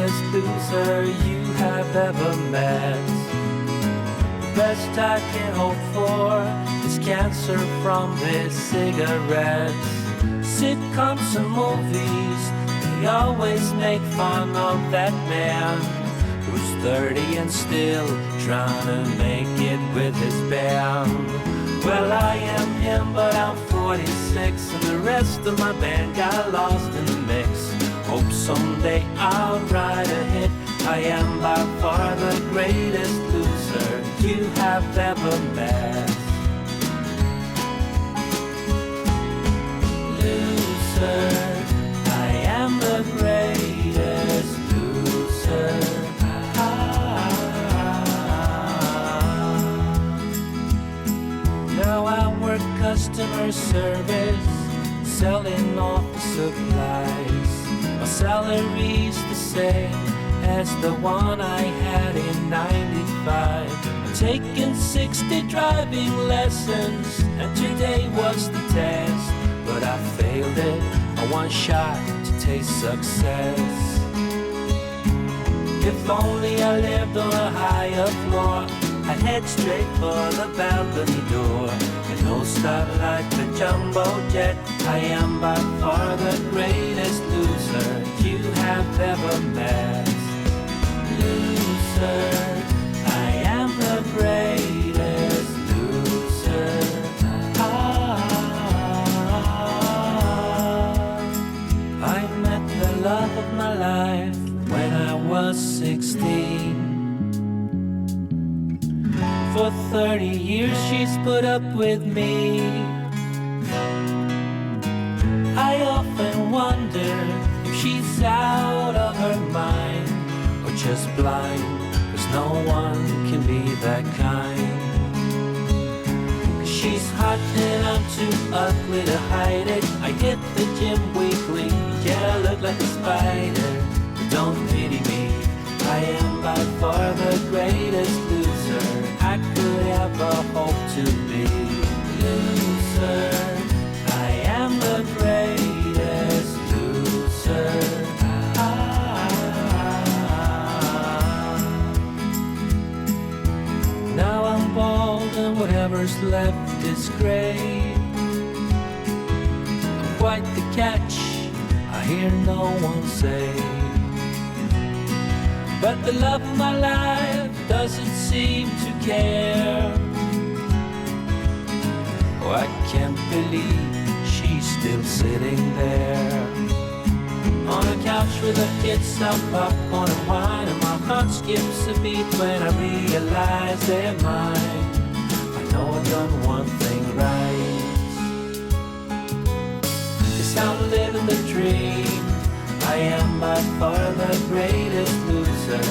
greatest loser you have ever met. The best I can hope for is cancer from his cigarettes. Sitcoms and movies, they always make fun of that man who's 30 and still trying to make it with his band. Well, I am him, but I'm 46, and the rest of my band got lost in the mix. Hope someday I'll write a hit. I am by far the greatest loser you have ever met. Loser, I am the greatest loser. Now I work customer service, selling office supplies. My salary's the same as the one I had in 95. I've taken 60 driving lessons, and today was the test. But I failed it, I one shot to taste success. If only I lived on a higher floor, I'd head straight for the balcony door. With no stop like the jumbo jet, I am by far the greatest loser you have ever met. Loser, I am the greatest loser. I met the love of my life when I was 16. For 30 years she's put up with me. I often wonder if she's out of her mind or just blind, 'cause no one can be that kind. 'Cause she's hot and I'm too ugly to hide it. I hit the gym weekly, yet I look like a spider. But don't pity me, I am by far the greatest loser I could ever hope to be. Loser, I am the greatest loser. Now I'm bald and whatever's left is grey. I'm quite the catch, I hear no one say. But the love of my life doesn't seem to care. Oh, I can't believe she's still sitting there on a couch with her kids, some popcorn and wine, and my heart skips a beat when I realize they're mine. I know I've done one thing right, 'cause I'm living the dream. I am by far the greatest loser